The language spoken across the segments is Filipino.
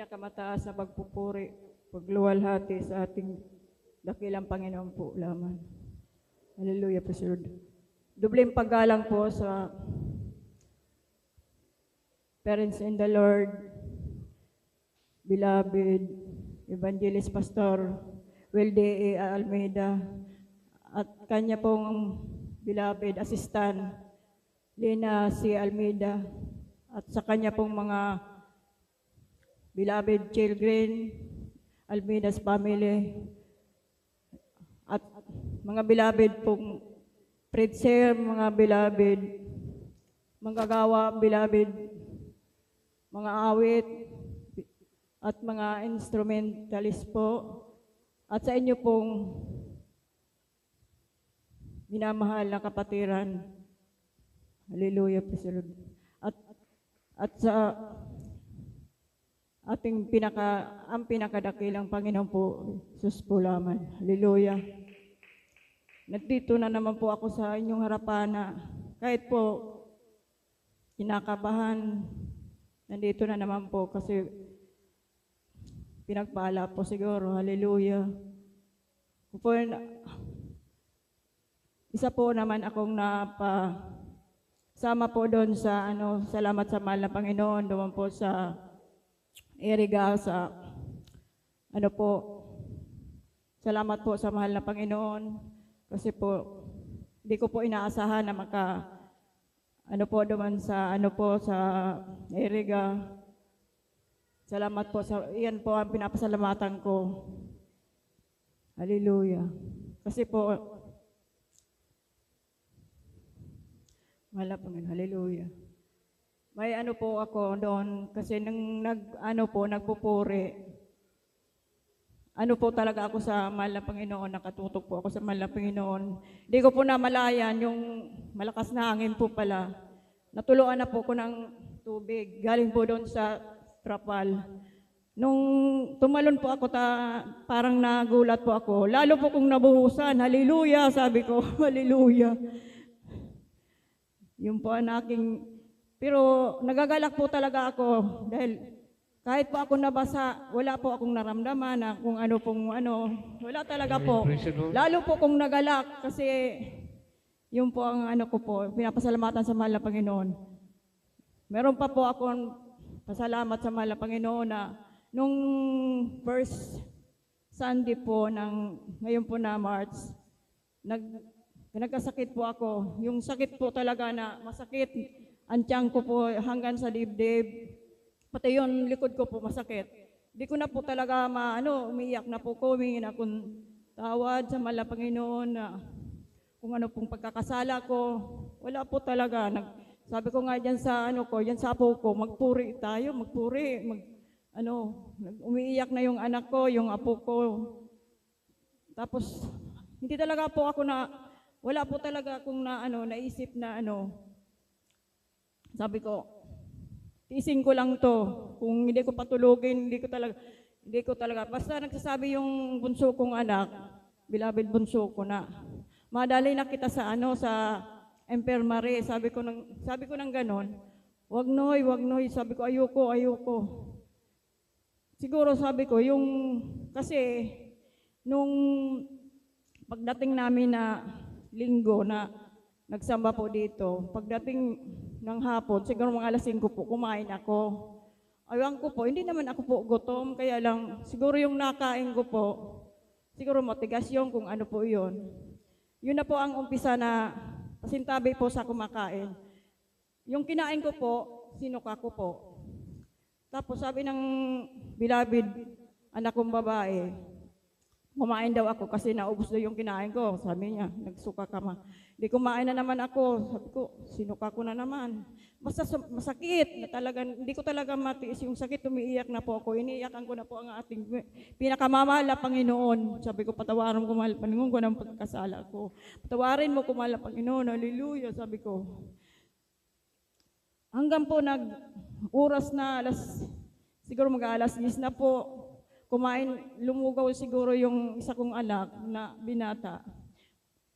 Pinakamataas na pagpupuri, pagluwalhati sa ating dakilang Panginoon po lamang. Hallelujah, praise the Lord. Dubleng paggalang po sa parents in the Lord, beloved Evangelist Pastor Wilde A. Almeida, at kanya pong beloved assistant Lina C. Almeida, at sa kanya pong mga beloved children, Almeida's family, at mga beloved pong predser, mga beloved, manggagawa, beloved, mga awit, at mga instrumentalist po, at sa inyo pong minamahal na kapatiran. Hallelujah, praise the Lord. At sa ating ang pinakadakilang Panginoon po, Jesus po lamang. Hallelujah. Nandito na naman po ako sa inyong harapan na kahit po kinakabahan, nandito na naman po kasi pinagpala po siguro. Hallelujah. Isa po naman akong sama po doon sa salamat sa mahal na Panginoon, doon po sa Eriga, sa salamat po sa mahal na Panginoon kasi po hindi ko po inaasahan na doon sa sa Eriga. Salamat po iyan po ang pinapasalamatan ko. Hallelujah. Kasi po mahal na Panginoon. Hallelujah. May po ako doon kasi nang nagpupuri. Po talaga ako sa mahal na Panginoon, nakatutok po ako sa mahal na Panginoon. Hindi ko po namalayan yung malakas na hangin po pala. Natuluan na po ko ng tubig. Galing po doon sa trapal. Nung tumalon po ako, parang nagulat po ako. Lalo po kong nabuhusan. Hallelujah, sabi ko. Hallelujah. Yun po ang aking. Pero nagagalak po talaga ako dahil kahit po ako nabasa, wala po akong naramdaman na kung wala talaga po. Lalo po kung nagalak kasi yun po ang ko po, pinapasalamatan sa mahal na Panginoon. Meron pa po akong pasalamat sa mahal na Panginoon na nung first Sunday po ngayon po na March, nagkasakit po ako. Yung sakit po talaga na masakit. Ang tiyan ko po hanggang sa dibdib, pati yung likod ko po masakit. Di ko na po talaga umiyak na po ko, humingi na akong tawad sa mahal na Panginoon na kung pong pagkakasala ko, wala po talaga. Sabi ko nga dyan sa dyan sa apo ko, magpuri tayo, magpuri, umiiyak na yung anak ko, yung apo ko. Tapos, hindi talaga po ako wala po talaga akong naisip na sabi ko, tiisin ko lang to. Kung hindi ko patulugin, hindi ko talaga. Basta nagsasabi yung bunso kong anak, beloved bunso ko na, madali na kita sa sa infirmary. Sabi ko ng ganon, wag noy. Sabi ko, ayoko. Siguro sabi ko, kasi, nung pagdating namin na linggo na nagsamba po dito, pagdating ng hapon, siguro mga alas 5 po, kumain ako. Aywan ko po, hindi naman ako po gutom, kaya lang, siguro yung nakain ko po, siguro matigas yung kung po yun. Yun na po ang umpisa na pasintabi po sa kumakain. Yung kinain ko po, sinuka ko po. Tapos sabi ng beloved anak kong babae, kumain daw ako kasi naubos daw yung kinain ko. Sabi niya, nagsuka ka ma. Hindi kumain na naman ako. Sabi ko, sinuka ko na naman. Basta masakit na talaga, hindi ko talaga matiis yung sakit. Umiiyak na po ako. Iniiyakan ko na po ang ating pinakamamahal na Panginoon. Sabi ko, patawarin mo mahal Panginoon ko ng pagkasala ko. Patawarin mo mahal na Panginoon. Hallelujah, sabi ko. Hanggang po oras na siguro mag-alas 10 na po, lumugaw siguro yung isa kong anak na binata.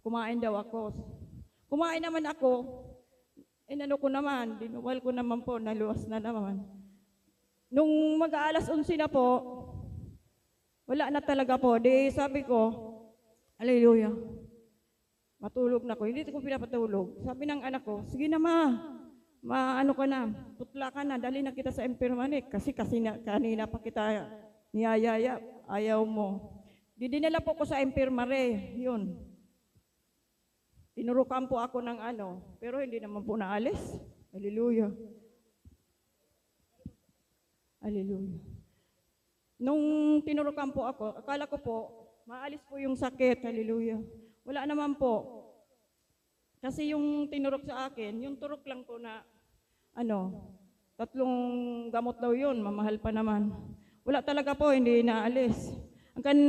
Kumain daw ako. Kumain naman ako. Ko naman, dinuwal ko naman po, naluwas na naman. Nung mag-aalas 11 na po, wala na talaga po. Di sabi ko, hallelujah, matulog na ko. Hindi ko pinapatulog. Sabi ng anak ko, sige na maano ka na, putla ka na, dali na kita sa impirmanik. Kasi kanina pa kita niyayaya, ayaw mo. Dinala po ko sa impirmare, yun. Tinurukan po ako ng pero hindi naman po naalis. Hallelujah. Hallelujah. Nung tinurukan po ako, akala ko po, maalis po yung sakit. Hallelujah. Wala naman po. Kasi yung tinurok sa akin, yung turok lang po na, 3 gamot daw yun, mamahal pa naman. Wala talaga po, hindi naalis. Hanggang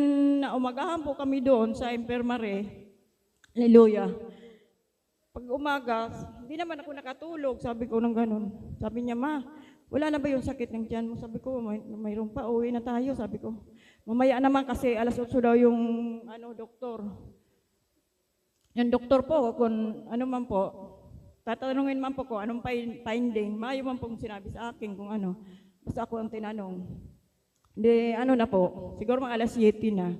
na umagahan po kami doon sa infirmary. Hallelujah. Pag umaga, hindi naman ako nakatulog, sabi ko ng ganun. Sabi niya, ma, wala na ba yung sakit ng tiyan mo? Sabi ko, mayroon pa, uwi na tayo, sabi ko. Mamaya naman kasi alas 8 daw yung doktor. Yung doktor po, kung ano man po, tatanungin man po ko, anong finding, mayo man pong sinabi sa akin kung ano. Basta ako ang tinanong. Hindi, na po, siguro mga alas 7 na.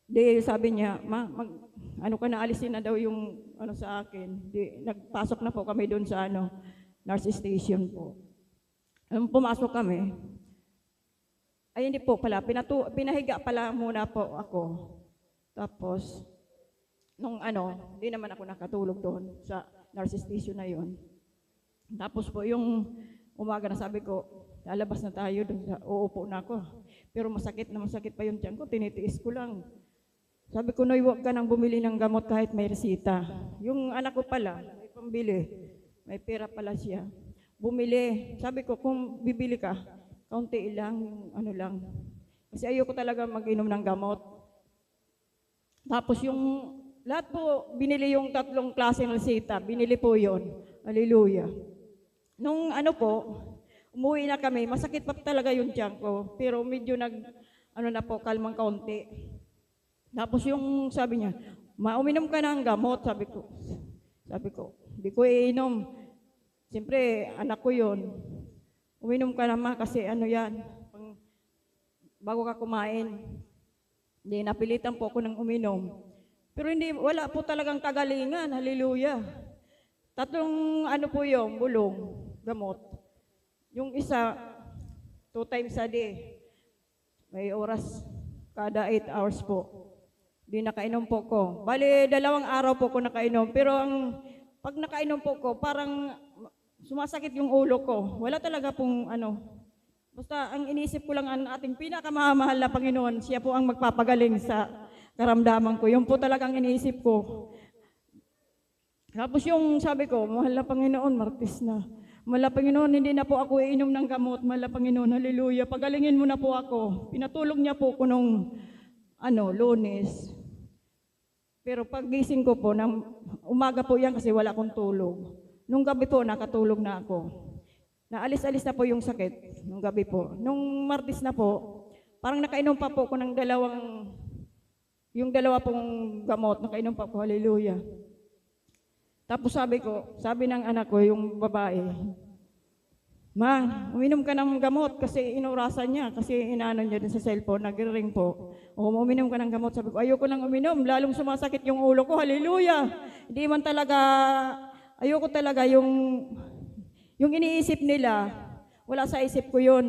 Di sabi niya, ka na, alisin na daw yung sa akin. Di, nagpasok na po kami doon sa nurse station po. Pumasok kami. Ay, hindi po pala. Pinahiga pala muna po ako. Tapos, nung hindi naman ako nakatulog doon sa nurse station na yon. Tapos po, yung umaga na sabi ko, lalabas na tayo doon, uupo na ako. Pero masakit pa yung tiyan ko, tinitiis ko lang. Sabi ko, Noy, huwag ka nang bumili ng gamot kahit may resita. Yung anak ko pala, may pambili. May pera pala siya. Bumili. Sabi ko, kung bibili ka, kaunti lang, yung lang. Kasi ayoko talaga mag-inom ng gamot. Tapos yung lahat po, binili yung 3 klaseng resita. Binili po yon. Hallelujah. Nung po, umuwi na kami, masakit pa talaga yung tiyan ko. Pero medyo na po, kalmang kaunti. Tapos yung sabi niya, uminom ka ng gamot, sabi ko, hindi ko iinom. Siyempre, anak ko yun. Uminom ka naman kasi yan, bago ka kumain. Hindi, napilitan po ako ng uminom. Pero wala po talagang kagalingan, hallelujah. 3 po yung bulong, gamot. Yung isa, 2 times a day. May oras, kada 8 hours po. Di nakainom po ko. Bali, 2 araw po ko nakainom. Pero pag nakainom po ko, parang sumasakit yung ulo ko. Wala talaga pong Basta ang inisip ko lang ang ating pinakamahal na Panginoon, siya po ang magpapagaling sa karamdaman ko. Yun po talagang iniisip ko. Tapos yung sabi ko, mahal na Panginoon, Martes na. Mahal na Panginoon, hindi na po ako iinom ng gamot. Mahal na Panginoon, hallelujah. Pagalingin mo na po ako. Pinatulog niya po ko nung Lunes. Pero paggising ko po, umaga po yan kasi wala akong tulog. Nung gabi po, nakatulog na ako. Naalis-alis na po yung sakit nung gabi po. Nung Martes na po, parang nakainom pa po ko ng 2 pong gamot, nakainom pa po, hallelujah. Tapos sabi ng anak ko, yung babae, Ma, uminom ka ng gamot kasi inurasan niya, kasi inaano niya din sa cellphone, nag-ring po. Uminom ka ng gamot. Sabi ko, ayoko lang uminom, lalong sumasakit yung ulo ko, hallelujah. Hindi man talaga, ayoko talaga yung iniisip nila, wala sa isip ko yun,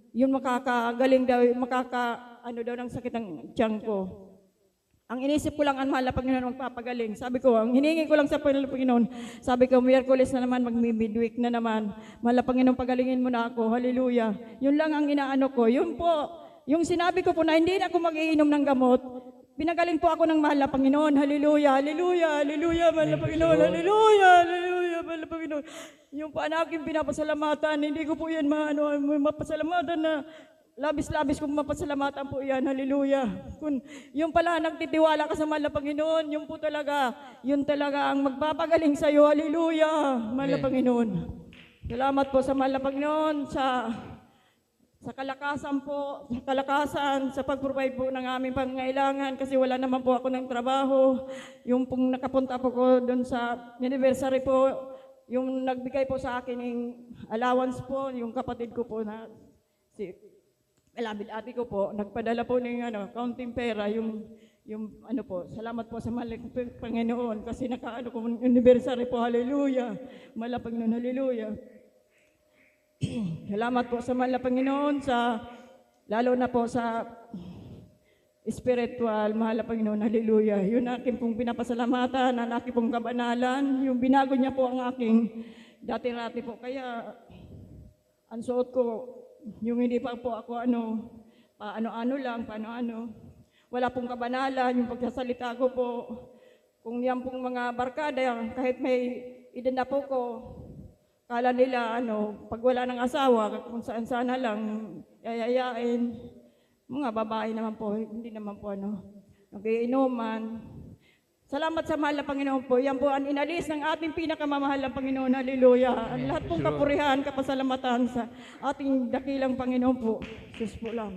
yung makakagaling daw, daw ng sakit ng tiyan ko. Ang inisip ko lang, ang mahal na Panginoon magpapagaling. Sabi ko, ang hiningi ko lang sa Panginoon, sabi ko, Miyerkules na naman, mag-midweek na naman. Mahal na Panginoon, pagalingin mo na ako. Hallelujah. Yun lang ang inaano ko. Yun po, yung sinabi ko po na hindi na ako mag-iinom ng gamot, pinagaling po ako ng mahal na Panginoon. Hallelujah, hallelujah, hallelujah, mahal na Panginoon. Hallelujah, hallelujah, mahal na Panginoon. Yung pa aking pinapasalamatan, hindi ko po yan mapasalamatan na labis-labis kong mapasalamatan po yan. Hallelujah. Kung yung pala nagtitiwala ka sa mahal na Panginoon, yun talaga ang magpapagaling sa iyo. Hallelujah. Mahal na Panginoon. Salamat po sa mahal na Panginoon, sa kalakasan sa pag-provide po ng aming pangangailangan kasi wala naman po ako ng trabaho. Yung pong nakapunta po ko doon sa anniversary po, yung nagbigay po sa akin ng allowance po, yung kapatid ko po na si Malapit ate ko po, nagpadala po ng counting pera, yung ano po, salamat po sa malaking Panginoon kasi nakaano ko ng anniversary po, hallelujah, malapag nun, hallelujah. Salamat po sa mahal na Panginoon, lalo na po sa spiritual, mahal na Panginoon, hallelujah. Yun aking pong pinapasalamatan, ang aking pong kabanalan, yung binago niya po ang aking dati-rati po. Kaya, ang suot ko, yung hindi pa po ako paano-ano lang, wala pong kabanalan, yung pagsasalita ko po, kung yan pong mga barkada, kahit may edad na po ko, kala nila, pag wala ng asawa, kung saan-sana lang, yayayain, mga babae naman po, hindi naman po, nagiinuman. Salamat sa mahal na Panginoon po. Yan po ang inalis ng ating pinakamamahal na Panginoon. Hallelujah. Ang lahat pong kapurihan, kapasalamatan sa ating dakilang Panginoon po. Jesus po lang.